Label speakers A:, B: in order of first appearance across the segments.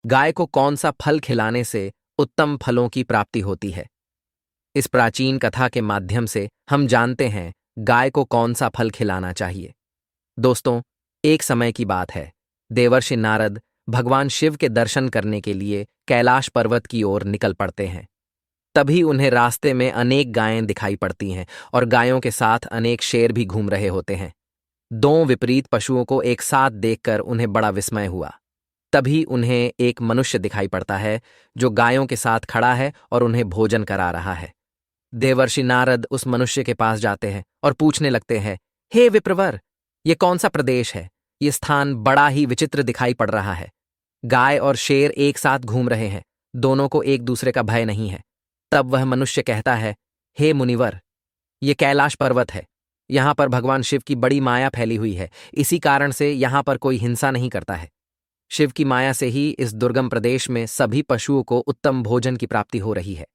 A: गाय को कौन सा फल खिलाने से उत्तम फलों की प्राप्ति होती है। इस प्राचीन कथा के माध्यम से हम जानते हैं गाय को कौन सा फल खिलाना चाहिए। दोस्तों, एक समय की बात है। देवर्षि नारद भगवान शिव के दर्शन करने के लिए कैलाश पर्वत की ओर निकल पड़ते हैं। तभी उन्हें रास्ते में अनेक गायें दिखाई पड़ती हैं और गायों के साथ अनेक शेर भी घूम रहे होते हैं। दो विपरीत पशुओं को एक साथ देखकर उन्हें बड़ा विस्मय हुआ। तभी उन्हें एक मनुष्य दिखाई पड़ता है जो गायों के साथ खड़ा है और उन्हें भोजन करा रहा है। देवर्षि नारद उस मनुष्य के पास जाते हैं और पूछने लगते हैं, हे विप्रवर, ये कौन सा प्रदेश है? ये स्थान बड़ा ही विचित्र दिखाई पड़ रहा है। गाय और शेर एक साथ घूम रहे हैं, दोनों को एक दूसरे का भय नहीं है। तब वह मनुष्य कहता है, हे मुनिवर, ये कैलाश पर्वत है। यहाँ पर भगवान शिव की बड़ी माया फैली हुई है, इसी कारण से यहाँ पर कोई हिंसा नहीं करता है। शिव की माया से ही इस दुर्गम प्रदेश में सभी पशुओं को उत्तम भोजन की प्राप्ति हो रही है।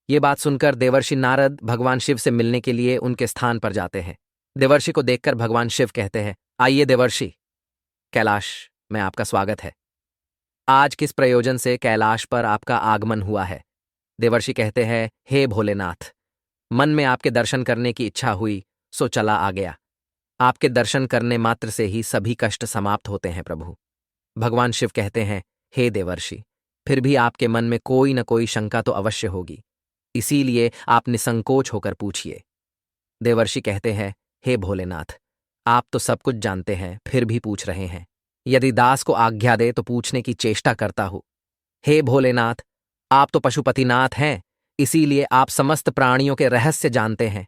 A: ये बात सुनकर देवर्षि नारद भगवान शिव से मिलने के लिए उनके स्थान पर जाते हैं। देवर्षि को देखकर भगवान शिव कहते हैं, आइए देवर्षि, कैलाश में आपका स्वागत है। आज किस प्रयोजन से कैलाश पर आपका आगमन हुआ है? देवर्षि कहते हैं, हे भोलेनाथ, मन में आपके दर्शन करने की इच्छा हुई, सो चला आ गया। आपके दर्शन करने मात्र से ही सभी कष्ट समाप्त होते हैं प्रभु। भगवान शिव कहते हैं, हे देवर्षि, फिर भी आपके मन में कोई न कोई शंका तो अवश्य होगी, इसीलिए आप निसंकोच होकर पूछिए। देवर्षि कहते हैं, हे भोलेनाथ, आप तो सब कुछ जानते हैं, फिर भी पूछ रहे हैं। यदि दास को आज्ञा दे तो पूछने की चेष्टा करता हूं। हे भोलेनाथ, आप तो पशुपतिनाथ हैं, इसीलिए आप समस्त प्राणियों के रहस्य जानते हैं।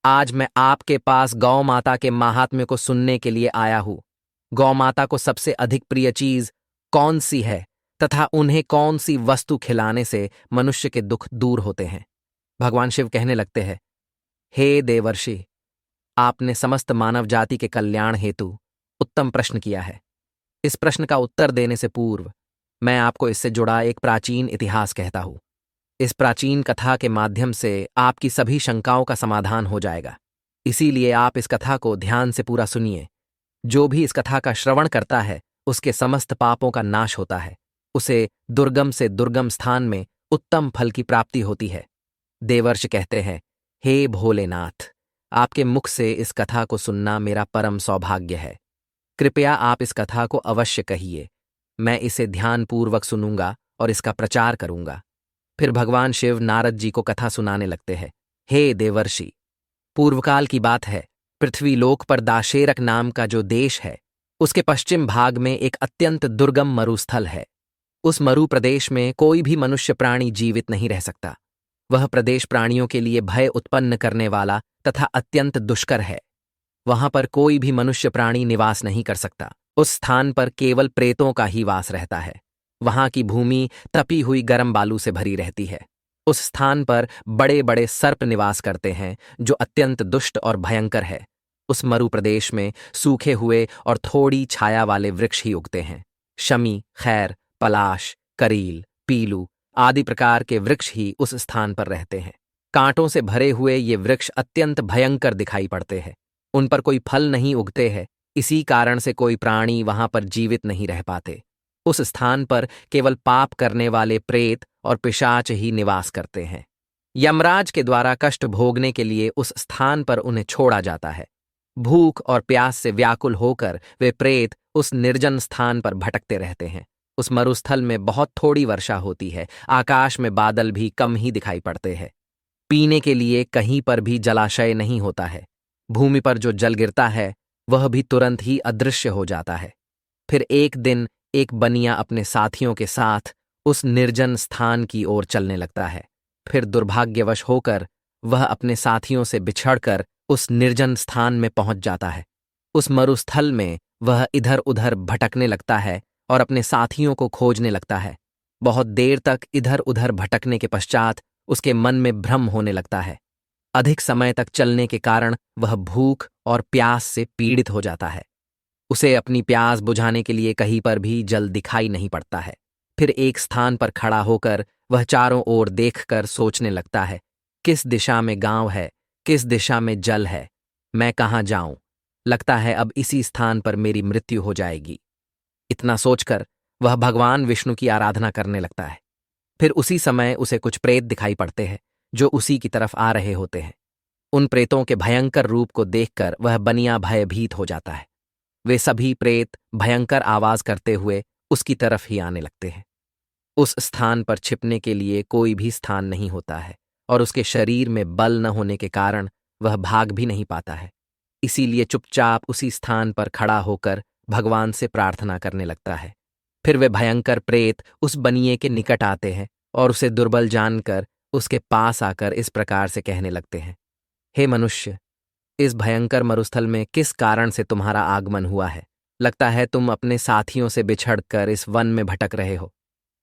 A: आज मैं आपके पास गौ माता के महात्म्य को सुनने के लिए आया हूं। गौ माता को सबसे अधिक प्रिय चीज कौन सी है तथा उन्हें कौन सी वस्तु खिलाने से मनुष्य के दुख दूर होते हैं? भगवान शिव कहने लगते हैं, हे देवर्षि, आपने समस्त मानव जाति के कल्याण हेतु उत्तम प्रश्न किया है। इस प्रश्न का उत्तर देने से पूर्व मैं आपको इससे जुड़ा एक प्राचीन इतिहास कहता हूं। इस प्राचीन कथा के माध्यम से आपकी सभी शंकाओं का समाधान हो जाएगा, इसीलिए आप इस कथा को ध्यान से पूरा सुनिए। जो भी इस कथा का श्रवण करता है उसके समस्त पापों का नाश होता है, उसे दुर्गम से दुर्गम स्थान में उत्तम फल की प्राप्ति होती है। देवर्षि कहते हैं, हे भोलेनाथ, आपके मुख से इस कथा को सुनना मेरा परम सौभाग्य है। कृपया आप इस कथा को अवश्य कहिए। मैं इसे ध्यानपूर्वक सुनूंगा और इसका प्रचार करूंगा। फिर भगवान शिव नारद जी को कथा सुनाने लगते हैं। हे देवर्षि, पूर्वकाल की बात है, पृथ्वीलोक पर दाशेरक नाम का जो देश है, उसके पश्चिम भाग में एक अत्यंत दुर्गम मरुस्थल है। उस मरु प्रदेश में कोई भी मनुष्य प्राणी जीवित नहीं रह सकता। वह प्रदेश प्राणियों के लिए भय उत्पन्न करने वाला तथा अत्यंत दुष्कर है। वहां पर कोई भी मनुष्य प्राणी निवास नहीं कर सकता। उस स्थान पर केवल प्रेतों का ही वास रहता है। वहां की भूमि तपी हुई गर्म बालू से भरी रहती है। उस स्थान पर बड़े बड़े सर्प निवास करते हैं जो अत्यंत दुष्ट और भयंकर है। उस मरु प्रदेश में सूखे हुए और थोड़ी छाया वाले वृक्ष ही उगते हैं। शमी, खैर, पलाश, करील, पीलू आदि प्रकार के वृक्ष ही उस स्थान पर रहते हैं। कांटों से भरे हुए ये वृक्ष अत्यंत भयंकर दिखाई पड़ते हैं। उन पर कोई फल नहीं उगते हैं, इसी कारण से कोई प्राणी वहां पर जीवित नहीं रह पाते। उस स्थान पर केवल पाप करने वाले प्रेत और पिशाच ही निवास करते हैं। यमराज के द्वारा कष्ट भोगने के लिए उस स्थान पर उन्हें छोड़ा जाता है। भूख और प्यास से व्याकुल होकर वे प्रेत उस निर्जन स्थान पर भटकते रहते हैं। उस मरुस्थल में बहुत थोड़ी वर्षा होती है, आकाश में बादल भी कम ही दिखाई पड़ते हैं। पीने के लिए कहीं पर भी जलाशय नहीं होता है। भूमि पर जो जल गिरता है वह भी तुरंत ही अदृश्य हो जाता है। फिर एक दिन एक बनिया अपने साथियों के साथ उस निर्जन स्थान की ओर चलने लगता है। फिर दुर्भाग्यवश होकर वह अपने साथियों से बिछड़कर उस निर्जन स्थान में पहुंच जाता है। उस मरुस्थल में वह इधर उधर भटकने लगता है और अपने साथियों को खोजने लगता है। बहुत देर तक इधर उधर भटकने के पश्चात उसके मन में भ्रम होने लगता है। अधिक समय तक चलने के कारण वह भूख और प्यास से पीड़ित हो जाता है। उसे अपनी प्यास बुझाने के लिए कहीं पर भी जल दिखाई नहीं पड़ता है। फिर एक स्थान पर खड़ा होकर वह चारों ओर देखकर सोचने लगता है, किस दिशा में गांव है, किस दिशा में जल है, मैं कहाँ जाऊं? लगता है अब इसी स्थान पर मेरी मृत्यु हो जाएगी। इतना सोचकर वह भगवान विष्णु की आराधना करने लगता है। फिर उसी समय उसे कुछ प्रेत दिखाई पड़ते हैं जो उसी की तरफ आ रहे होते हैं। उन प्रेतों के भयंकर रूप को देखकर वह बनिया भयभीत हो जाता है। वे सभी प्रेत भयंकर आवाज करते हुए उसकी तरफ ही आने लगते हैं। उस स्थान पर छिपने के लिए कोई भी स्थान नहीं होता है और उसके शरीर में बल न होने के कारण वह भाग भी नहीं पाता है। इसीलिए चुपचाप उसी स्थान पर खड़ा होकर भगवान से प्रार्थना करने लगता है। फिर वे भयंकर प्रेत उस बनिए के निकट आते हैं और उसे दुर्बल जानकर उसके पास आकर इस प्रकार से कहने लगते हैं, हे मनुष्य, इस भयंकर मरुस्थल में किस कारण से तुम्हारा आगमन हुआ है? लगता है तुम अपने साथियों से बिछड़कर इस वन में भटक रहे हो।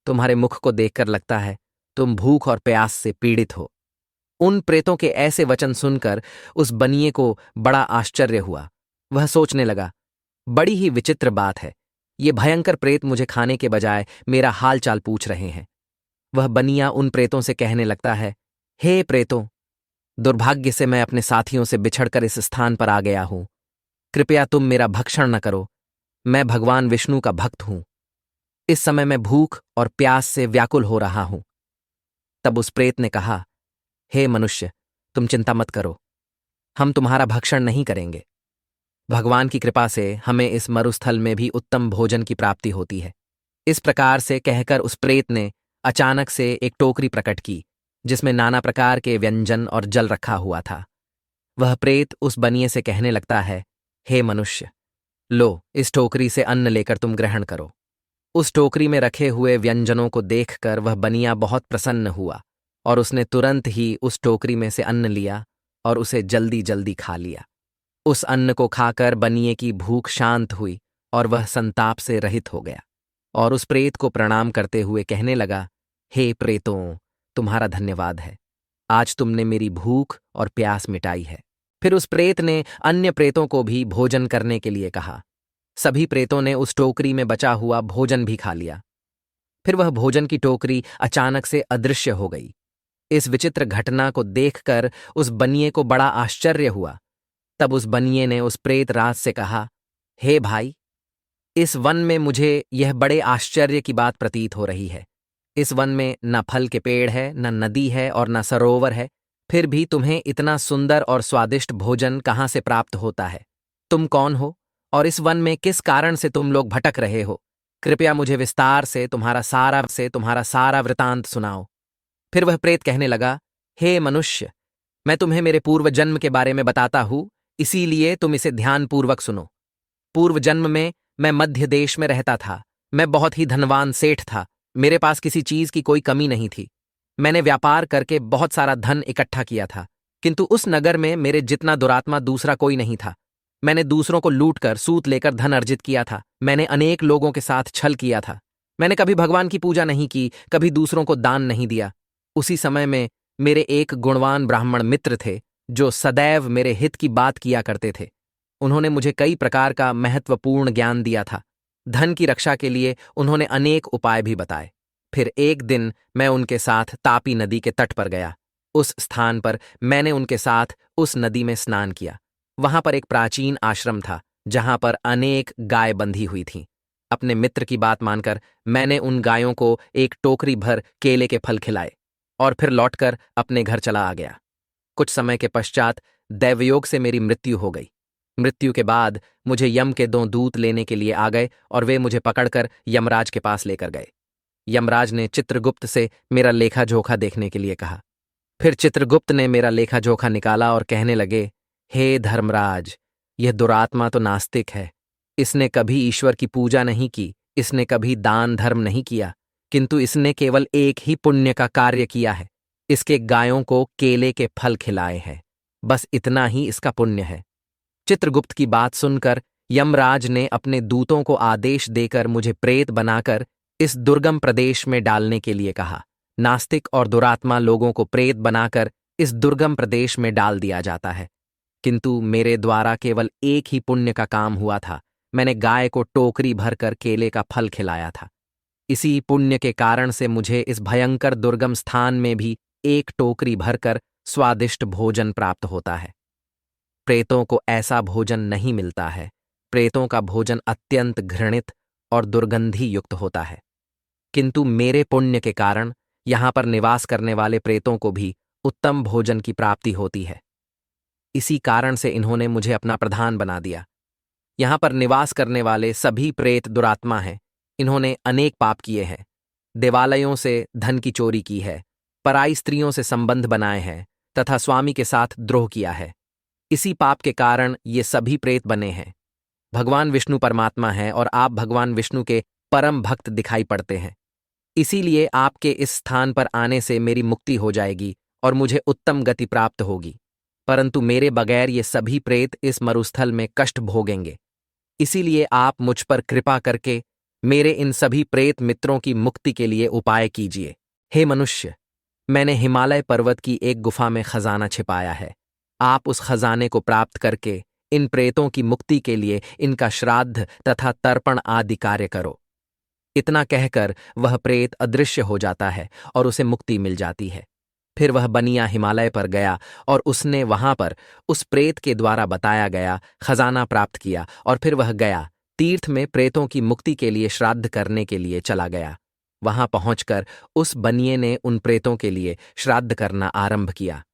A: तुम्हारे मुख को देखकर लगता है तुम भूख और प्यास से पीड़ित हो। उन प्रेतों के ऐसे वचन सुनकर उस बनिए को बड़ा आश्चर्य हुआ। वह सोचने लगा, बड़ी ही विचित्र बात है, ये भयंकर प्रेत मुझे खाने के बजाय मेरा हाल चाल पूछ रहे हैं। वह बनिया उन प्रेतों से कहने लगता है, हे प्रेतों, दुर्भाग्य से मैं अपने साथियों से बिछड़कर इस स्थान पर आ गया हूं। कृपया तुम मेरा भक्षण न करो। मैं भगवान विष्णु का भक्त हूं। इस समय मैं भूख और प्यास से व्याकुल हो रहा हूं। तब उस प्रेत ने कहा, हे मनुष्य, तुम चिंता मत करो, हम तुम्हारा भक्षण नहीं करेंगे। भगवान की कृपा से हमें इस मरुस्थल में भी उत्तम भोजन की प्राप्ति होती है। इस प्रकार से कहकर उस प्रेत ने अचानक से एक टोकरी प्रकट की जिसमें नाना प्रकार के व्यंजन और जल रखा हुआ था। वह प्रेत उस बनिए से कहने लगता है, हे मनुष्य, लो, इस टोकरी से अन्न लेकर तुम ग्रहण करो। उस टोकरी में रखे हुए व्यंजनों को देखकर वह बनिया बहुत प्रसन्न हुआ और उसने तुरंत ही उस टोकरी में से अन्न लिया और उसे जल्दी जल्दी खा लिया। उस अन्न को खाकर बनिए की भूख शांत हुई और वह संताप से रहित हो गया और उस प्रेत को प्रणाम करते हुए कहने लगा, हे प्रेतों, तुम्हारा धन्यवाद है। आज तुमने मेरी भूख और प्यास मिटाई है। फिर उस प्रेत ने अन्य प्रेतों को भी भोजन करने के लिए कहा। सभी प्रेतों ने उस टोकरी में बचा हुआ भोजन भी खा लिया। फिर वह भोजन की टोकरी अचानक से अदृश्य हो गई। इस विचित्र घटना को देखकर उस बनिए को बड़ा आश्चर्य हुआ। तब उस बनिए ने उस प्रेत राज से कहा, हे भाई, इस वन में मुझे यह बड़े आश्चर्य की बात प्रतीत हो रही है। इस वन में न फल के पेड़ है, न नदी है और न सरोवर है, फिर भी तुम्हें इतना सुंदर और स्वादिष्ट भोजन कहाँ से प्राप्त होता है? तुम कौन हो और इस वन में किस कारण से तुम लोग भटक रहे हो? कृपया मुझे विस्तार से तुम्हारा सारा वृतांत सुनाओ। फिर वह प्रेत कहने लगा, हे मनुष्य, मैं तुम्हें मेरे पूर्व जन्म के बारे में बताता हूं, इसीलिए तुम इसे ध्यानपूर्वक सुनो। पूर्व जन्म में मैं मध्य देश में रहता था। मैं बहुत ही धनवान सेठ था। मेरे पास किसी चीज की कोई कमी नहीं थी। मैंने व्यापार करके बहुत सारा धन इकट्ठा किया था, किंतु उस नगर में मेरे जितना दुरात्मा दूसरा कोई नहीं था। मैंने दूसरों को लूटकर सूत लेकर धन अर्जित किया था। मैंने अनेक लोगों के साथ छल किया था। मैंने कभी भगवान की पूजा नहीं की, कभी दूसरों को दान नहीं दिया। उसी समय में मेरे एक गुणवान ब्राह्मण मित्र थे जो सदैव मेरे हित की बात किया करते थे। उन्होंने मुझे कई प्रकार का महत्वपूर्ण ज्ञान दिया था। धन की रक्षा के लिए उन्होंने अनेक उपाय भी बताए। फिर एक दिन मैं उनके साथ तापी नदी के तट पर गया। उस स्थान पर मैंने उनके साथ उस नदी में स्नान किया। वहां पर एक प्राचीन आश्रम था जहां पर अनेक गाय बंधी हुई थीं। अपने मित्र की बात मानकर मैंने उन गायों को एक टोकरी भर केले के फल खिलाए और फिर लौटकर अपने घर चला आ गया। कुछ समय के पश्चात दैवयोग से मेरी मृत्यु हो गई। मृत्यु के बाद मुझे यम के 2 दूत लेने के लिए आ गए और वे मुझे पकड़कर यमराज के पास लेकर गए। यमराज ने चित्रगुप्त से मेरा लेखा जोखा देखने के लिए कहा। फिर चित्रगुप्त ने मेरा लेखा जोखा निकाला और कहने लगे, हे धर्मराज, यह दुरात्मा तो नास्तिक है। इसने कभी ईश्वर की पूजा नहीं की, इसने कभी दान धर्म नहीं किया, किंतु इसने केवल एक ही पुण्य का कार्य किया है। इसके गायों को केले के फल खिलाए हैं। बस इतना ही इसका पुण्य है। चित्रगुप्त की बात सुनकर यमराज ने अपने दूतों को आदेश देकर मुझे प्रेत बनाकर इस दुर्गम प्रदेश में डालने के लिए कहा। नास्तिक और दुरात्मा लोगों को प्रेत बनाकर इस दुर्गम प्रदेश में डाल दिया जाता है, किंतु मेरे द्वारा केवल एक ही पुण्य का काम हुआ था। मैंने गाय को टोकरी भरकर केले का फल खिलाया था। इसी पुण्य के कारण से मुझे इस भयंकर दुर्गम स्थान में भी एक टोकरी भरकर स्वादिष्ट भोजन प्राप्त होता है। प्रेतों को ऐसा भोजन नहीं मिलता है। प्रेतों का भोजन अत्यंत घृणित और दुर्गंधी युक्त होता है। किंतु मेरे पुण्य के कारण यहाँ पर निवास करने वाले प्रेतों को भी उत्तम भोजन की प्राप्ति होती है। इसी कारण से इन्होंने मुझे अपना प्रधान बना दिया। यहाँ पर निवास करने वाले सभी प्रेत दुरात्मा हैं। इन्होंने अनेक पाप किए हैं। देवालयों से धन की चोरी की है, पराई स्त्रियों से संबंध बनाए हैं तथा स्वामी के साथ द्रोह किया है। इसी पाप के कारण ये सभी प्रेत बने हैं। भगवान विष्णु परमात्मा हैं और आप भगवान विष्णु के परम भक्त दिखाई पड़ते हैं। इसीलिए आपके इस स्थान पर आने से मेरी मुक्ति हो जाएगी और मुझे उत्तम गति प्राप्त होगी। परंतु मेरे बगैर ये सभी प्रेत इस मरुस्थल में कष्ट भोगेंगे। इसीलिए आप मुझ पर कृपा करके मेरे इन सभी प्रेत मित्रों की मुक्ति के लिए उपाय कीजिए। हे मनुष्य, मैंने हिमालय पर्वत की एक गुफा में खजाना छिपाया है। आप उस खजाने को प्राप्त करके इन प्रेतों की मुक्ति के लिए इनका श्राद्ध तथा तर्पण आदि कार्य करो। इतना कहकर वह प्रेत अदृश्य हो जाता है और उसे मुक्ति मिल जाती है। फिर वह बनिया हिमालय पर गया और उसने वहां पर उस प्रेत के द्वारा बताया गया खजाना प्राप्त किया और फिर वह गया तीर्थ में प्रेतों की मुक्ति के लिए श्राद्ध करने के लिए चला गया। वहां पहुंचकर उस बनिए ने उन प्रेतों के लिए श्राद्ध करना आरंभ किया।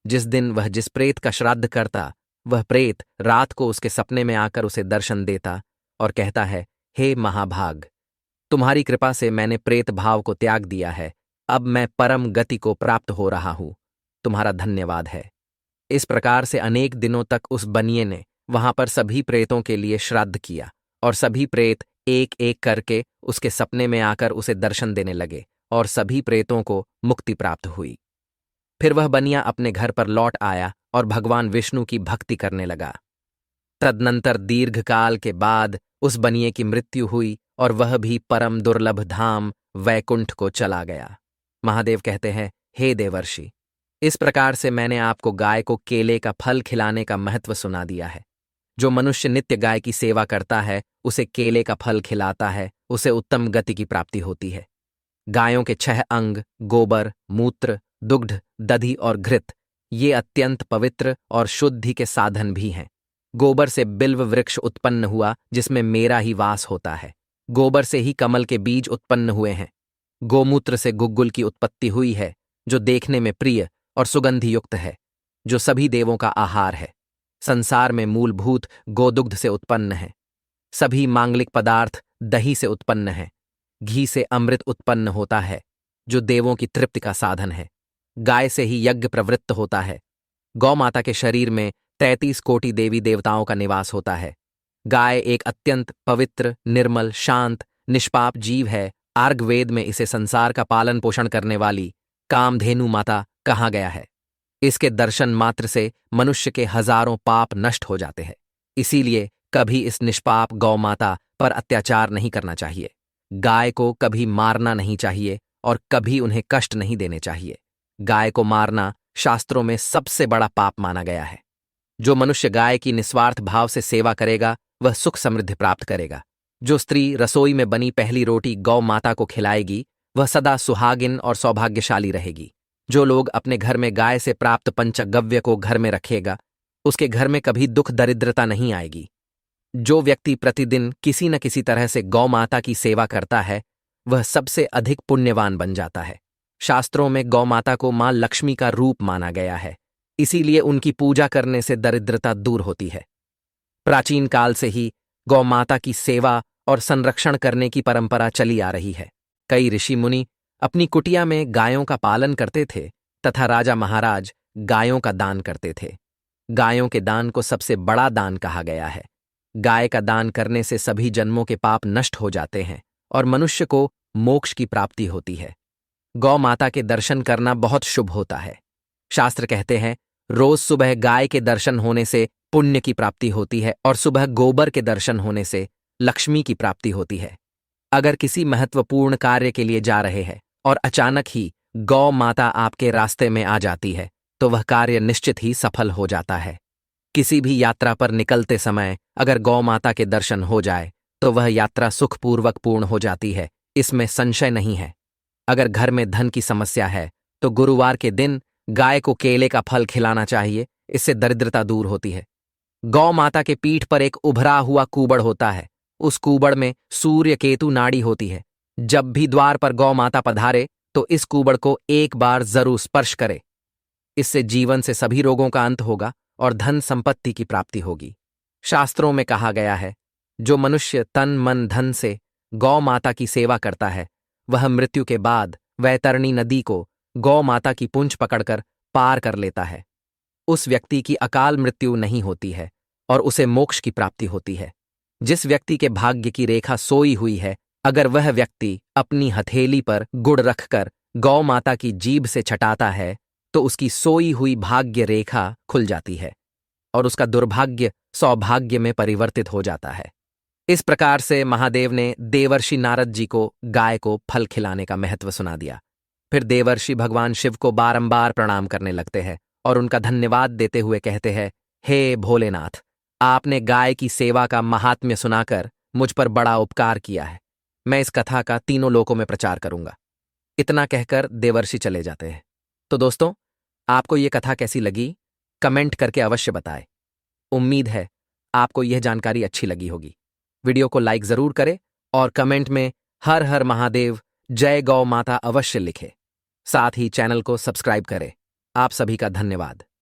A: जिस दिन वह जिस प्रेत का श्राद्ध करता, वह प्रेत रात को उसके सपने में आकर उसे दर्शन देता और कहता है, हे महाभाग, तुम्हारी कृपा से मैंने प्रेत भाव को त्याग दिया है। अब मैं परम गति को प्राप्त हो रहा हूं। तुम्हारा धन्यवाद है। इस प्रकार से अनेक दिनों तक उस बनिए ने वहां पर सभी प्रेतों के लिए श्राद्ध किया और सभी प्रेत एक एक करके उसके सपने में आकर उसे दर्शन देने लगे और सभी प्रेतों को मुक्ति प्राप्त हुई। फिर वह बनिया अपने घर पर लौट आया और भगवान विष्णु की भक्ति करने लगा। तदनंतर दीर्घकाल के बाद उस बनिए की मृत्यु हुई और वह भी परम दुर्लभ धाम वैकुंठ को चला गया। महादेव कहते हैं, हे देवर्षि, इस प्रकार से मैंने आपको गाय को केले का फल खिलाने का महत्व सुना दिया है। जो मनुष्य नित्य गाय की सेवा करता है, उसे केले का फल खिलाता है, उसे उत्तम गति की प्राप्ति होती है। गायों के 6 अंग गोबर, मूत्र, दुग्ध, दधि और घृत ये अत्यंत पवित्र और शुद्धि के साधन भी हैं। गोबर से बिल्व वृक्ष उत्पन्न हुआ जिसमें मेरा ही वास होता है। गोबर से ही कमल के बीज उत्पन्न हुए हैं। गोमूत्र से गुग्गुल की उत्पत्ति हुई है, जो देखने में प्रिय और सुगंधि युक्त है, जो सभी देवों का आहार है। संसार में मूलभूत गोदुग्ध से उत्पन्न है। सभी मांगलिक पदार्थ दही से उत्पन्न है। घी से अमृत उत्पन्न होता है, जो देवों की तृप्ति का साधन है। गाय से ही यज्ञ प्रवृत्त होता है। गौ माता के शरीर में 33 कोटि देवी देवताओं का निवास होता है। गाय एक अत्यंत पवित्र, निर्मल, शांत, निष्पाप जीव है। आर्गवेद में इसे संसार का पालन पोषण करने वाली कामधेनु माता कहा गया है। इसके दर्शन मात्र से मनुष्य के हजारों पाप नष्ट हो जाते हैं। इसीलिए कभी इस निष्पाप गौ माता पर अत्याचार नहीं करना चाहिए। गाय को कभी मारना नहीं चाहिए और कभी उन्हें कष्ट नहीं देने चाहिए। गाय को मारना शास्त्रों में सबसे बड़ा पाप माना गया है। जो मनुष्य गाय की निस्वार्थ भाव से सेवा करेगा, वह सुख समृद्धि प्राप्त करेगा। जो स्त्री रसोई में बनी पहली रोटी गौ माता को खिलाएगी, वह सदा सुहागिन और सौभाग्यशाली रहेगी। जो लोग अपने घर में गाय से प्राप्त पंचगव्य को घर में रखेगा, उसके घर में कभी दुख दरिद्रता नहीं आएगी। जो व्यक्ति प्रतिदिन किसी न किसी तरह से गौ माता की सेवा करता है, वह सबसे अधिक पुण्यवान बन जाता है। शास्त्रों में गौ माता को मां लक्ष्मी का रूप माना गया है। इसीलिए उनकी पूजा करने से दरिद्रता दूर होती है। प्राचीन काल से ही गौ माता की सेवा और संरक्षण करने की परंपरा चली आ रही है। कई ऋषि मुनि अपनी कुटिया में गायों का पालन करते थे तथा राजा महाराज गायों का दान करते थे। गायों के दान को सबसे बड़ा दान कहा गया है। गाय का दान करने से सभी जन्मों के पाप नष्ट हो जाते हैं और मनुष्य को मोक्ष की प्राप्ति होती है। गौ माता के दर्शन करना बहुत शुभ होता है। शास्त्र कहते हैं, रोज सुबह गाय के दर्शन होने से पुण्य की प्राप्ति होती है और सुबह गोबर के दर्शन होने से लक्ष्मी की प्राप्ति होती है। अगर किसी महत्वपूर्ण कार्य के लिए जा रहे हैं और अचानक ही गौ माता आपके रास्ते में आ जाती है, तो वह कार्य निश्चित ही सफल हो जाता है। किसी भी यात्रा पर निकलते समय अगर गौ माता के दर्शन हो जाए, तो वह यात्रा सुखपूर्वक पूर्ण हो जाती है, इसमें संशय नहीं है। अगर घर में धन की समस्या है, तो गुरुवार के दिन गाय को केले का फल खिलाना चाहिए, इससे दरिद्रता दूर होती है। गौ माता के पीठ पर एक उभरा हुआ कूबड़ होता है उस कूबड़ में सूर्य केतु नाड़ी होती है। जब भी द्वार पर गौ माता पधारे तो इस कूबड़ को एक बार जरूर स्पर्श करे। इससे जीवन से सभी रोगों का अंत होगा और धन संपत्ति की प्राप्ति होगी। शास्त्रों में कहा गया है, जो मनुष्य तन मन धन से गौ माता की सेवा करता है, वह मृत्यु के बाद वैतरणी नदी को गौ माता की पूंछ पकड़कर पार कर लेता है। उस व्यक्ति की अकाल मृत्यु नहीं होती है और उसे मोक्ष की प्राप्ति होती है। जिस व्यक्ति के भाग्य की रेखा सोई हुई है, अगर वह व्यक्ति अपनी हथेली पर गुड़ रखकर गौ माता की जीभ से छटाता है तो उसकी सोई हुई भाग्य रेखा खुल जाती है और उसका दुर्भाग्य सौभाग्य में परिवर्तित हो जाता है। इस प्रकार से महादेव ने देवर्षि नारद जी को गाय को फल खिलाने का महत्व सुना दिया। फिर देवर्षि भगवान शिव को बारंबार प्रणाम करने लगते हैं और उनका धन्यवाद देते हुए कहते हैं, हे भोलेनाथ, आपने गाय की सेवा का महात्म्य सुनाकर मुझ पर बड़ा उपकार किया है। मैं इस कथा का तीनों लोकों में प्रचार करूंगा। इतना कहकर देवर्षि चले जाते हैं। तो दोस्तों, आपको यह कथा कैसी लगी कमेंट करके अवश्य बताएं। उम्मीद है आपको यह जानकारी अच्छी लगी होगी। वीडियो को लाइक जरूर करें और कमेंट में हर हर महादेव, जय गौ माता अवश्य लिखें। साथ ही चैनल को सब्सक्राइब करें। आप सभी का धन्यवाद।